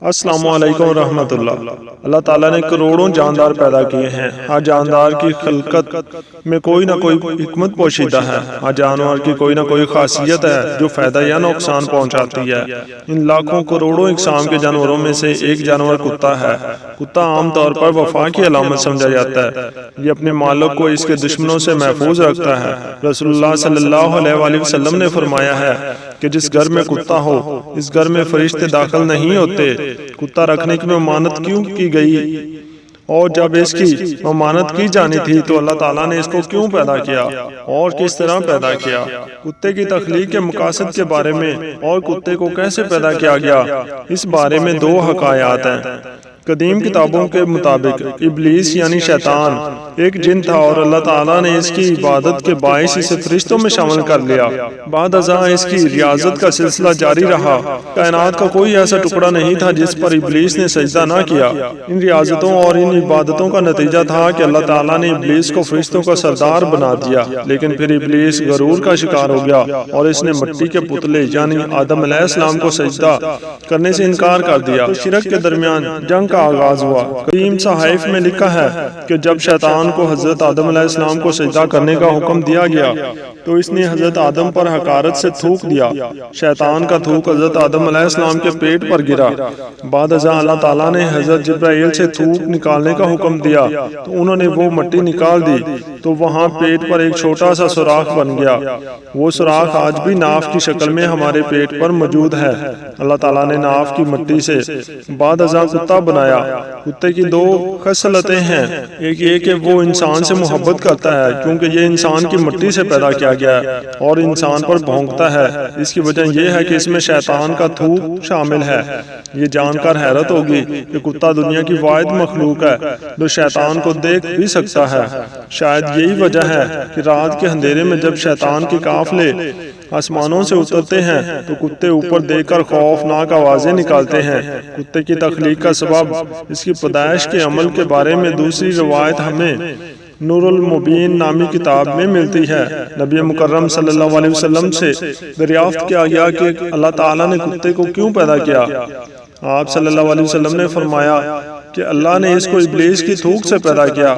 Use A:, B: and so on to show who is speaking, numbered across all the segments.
A: السلام علیکم ورحمۃ اللہ۔ اللہ تعالیٰ نے کروڑوں جاندار پیدا کیے ہیں۔ ہر جاندار کی خلقت میں کوئی نہ کوئی حکمت پوشیدہ ہے۔ ہر جانور کی کوئی نہ کوئی خاصیت ہے جو فائدہ یا نقصان پہنچاتی ہے۔ ان لاکھوں کروڑوں اقسام کے جانوروں میں سے ایک جانور کتا ہے۔ کتا عام طور پر وفا کی علامت سمجھا جاتا ہے۔ یہ اپنے مالک کو اس کے دشمنوں سے محفوظ رکھتا ہے۔ رسول اللہ صلی اللہ علیہ وآلہ وسلم نے فرمایا ہے کہ جس گھر میں کتا ہو اس گھر میں فرشتے داخل نہیں ہوتے۔ کتا رکھنے کی ممانعت کیوں کی گئی اور جب اس کی ممانعت کی جانی تھی تو اللہ تعالیٰ نے اس کو کیوں پیدا کیا اور کس طرح پیدا کیا؟ کتے کی تخلیق کے مقاصد کے بارے میں اور کتے کو کیسے پیدا کیا گیا اس بارے میں دو حکایات ہیں۔ قدیم کتابوں کے مطابق ابلیس یعنی شیطان ایک جن تھا اور اللہ تعالیٰ نے اس کی عبادت کے باعث اسے فرشتوں میں شامل کر لیا۔ بعد ازاں اس کی ریاضت کا سلسلہ جاری رہا۔ کائنات کا کوئی ایسا ٹکڑا نہیں تھا جس پر ابلیس نے سجدہ نہ کیا۔ ان ریاضتوں اور ان عبادتوں کا نتیجہ تھا کہ اللہ تعالیٰ نے ابلیس کو فرشتوں کا سردار بنا دیا، لیکن پھر ابلیس غرور کا شکار ہو گیا اور اس نے مٹی کے پتلے یعنی آدم علیہ السلام کو سجدہ کرنے سے انکار کر دیا۔ شرک کے درمیان جنگ کا آغاز ہوا۔ قدیم صحائف میں لکھا ہے کہ جب شیطان کو حضرت آدم علیہ السلام کو سجدہ کرنے کا حکم دیا گیا تو اس نے حضرت آدم پر حقارت سے تھوک دیا۔ شیطان کا تھوک حضرت آدم علیہ السلام کے پیٹ پر گرا۔ بعد ازاں اللہ تعالیٰ نے حضرت جبرائیل سے تھوک نکالنے کا حکم دیا تو انہوں نے وہ مٹی نکال دی تو وہاں پیٹ پر ایک چھوٹا سا سوراخ بن گیا۔ وہ سوراخ آج بھی ناف کی شکل میں ہمارے پیٹ پر موجود ہے۔ اللہ تعالیٰ نے ناف کی مٹی سے بعد ازاں کتا بنایا۔ کتے کی دو خصلتیں ہیں، ایک یہ کہ وہ انسان سے محبت کرتا ہے کیونکہ یہ انسان کی مٹی سے پیدا کیا گیا ہے اور انسان پر بھونکتا ہے۔ اس کی وجہ یہ ہے کہ اس میں شیطان کا تھوک شامل ہے۔ یہ جان کر حیرت ہوگی کہ کتا دنیا کی واحد مخلوق ہے جو شیطان کو دیکھ بھی سکتا ہے۔ شاید یہی وجہ ہے کہ رات کے اندھیرے میں جب شیطان کے قافلے آسمانوں سے اترتے ہیں تو کتے اوپر دیکھ کر خوفناک آوازیں نکالتے ہیں۔ کتے کی تخلیق کا سبب اس کی پیدائش کے عمل کے بارے میں دوسری روایت ہمیں نور المبین نامی کتاب میں ملتی ہے۔ نبی مکرم صلی اللہ علیہ وسلم سے دریافت کیا گیا کہ اللہ تعالیٰ نے کتے کو کیوں پیدا کیا؟ آپ صلی اللہ علیہ وسلم نے فرمایا کہ اللہ نے اس کو ابلیس کی تھوک سے پیدا کیا۔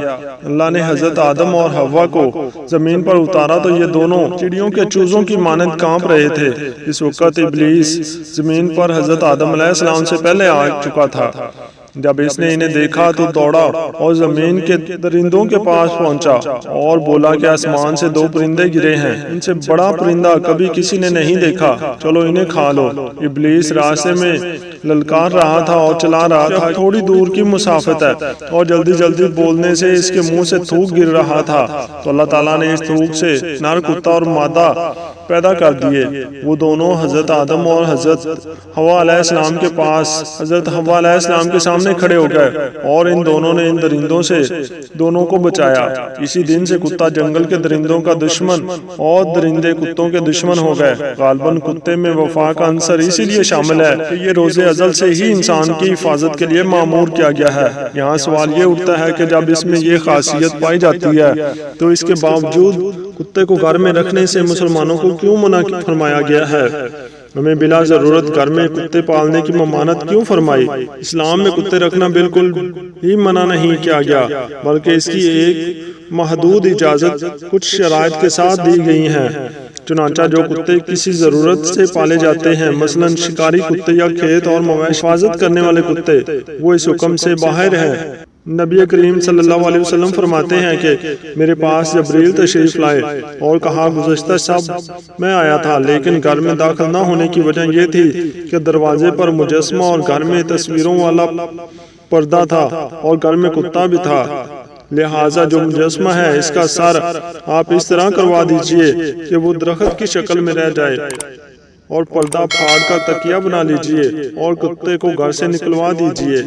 A: اللہ نے حضرت آدم اور حوا کو زمین پر اتارا تو یہ دونوں چڑیوں کے چوزوں کی مانند کانپ رہے تھے۔ اس وقت ابلیس زمین پر حضرت آدم علیہ السلام سے پہلے آ چکا تھا۔ جب اس نے انہیں دیکھا تو دوڑا اور زمین کے درندوں کے پاس پہنچا اور بولا کہ آسمان سے دو پرندے گرے ہیں، ان سے بڑا پرندہ کبھی کسی نے نہیں دیکھا، چلو انہیں کھا لو۔ ابلیس راستے میں للکار رہا تھا اور چلا رہا تھا، تھوڑی دور کی مسافت ہے اور جلدی جلدی بولنے سے اس کے منہ سے تھوک گر رہا تھا تو اللہ تعالیٰ نے اس تھوک سے نر کتا اور مادہ پیدا کر دیے۔ وہ دونوں حضرت آدم اور حضرت حوا علیہ السلام کے پاس حضرت حوا علیہ السلام کے سامنے کھڑے ہو گئے اور ان دونوں نے ان درندوں سے دونوں کو بچایا۔ اسی دن سے کتا جنگل کے درندوں کا دشمن اور درندے کتوں کے دشمن ہو گئے۔ غالباً کتے میں وفا کا عنصر اسی لیے شامل ہے کہ یہ روز ازل سے ہی انسان کی حفاظت کے لیے معمور کیا گیا ہے۔ یہاں سوال یہ اٹھتا ہے کہ جب اس میں یہ خاصیت پائی جاتی ہے تو اس کے باوجود کتے کو گھر میں رکھنے سے مسلمانوں کو کیوں منع فرمایا گیا ہے؟ ہمیں بلا ضرورت گھر میں کتے پالنے کی ممانعت کیوں فرمائی؟ اسلام میں کتے رکھنا بالکل ہی منع نہیں کیا گیا بلکہ اس کی ایک محدود اجازت کچھ شرائط کے ساتھ دی گئی ہیں۔ چنانچہ جو کتے کسی ضرورت سے پالے جاتے ہیں، مثلاً شکاری کتے یا کھیت اور مویشی حفاظت کرنے والے کتے، وہ اس حکم سے باہر ہیں۔ نبی کریم صلی اللہ علیہ وسلم فرماتے ہیں کہ میرے پاس جبریل تشریف لائے اور کہا گزشتہ شب میں آیا تھا لیکن گھر میں داخل نہ ہونے کی وجہ یہ تھی کہ دروازے پر مجسمہ اور گھر میں تصویروں والا پردہ تھا اور گھر میں کتا بھی تھا، لہٰذا جو مجسمہ ہے اس کا سر آپ اس طرح کروا دیجئے کہ وہ درخت کی شکل میں رہ جائے اور پردہ پھاڑ کر تکیہ بنا لیجئے اور کتے کو گھر سے نکلوا دیجئے۔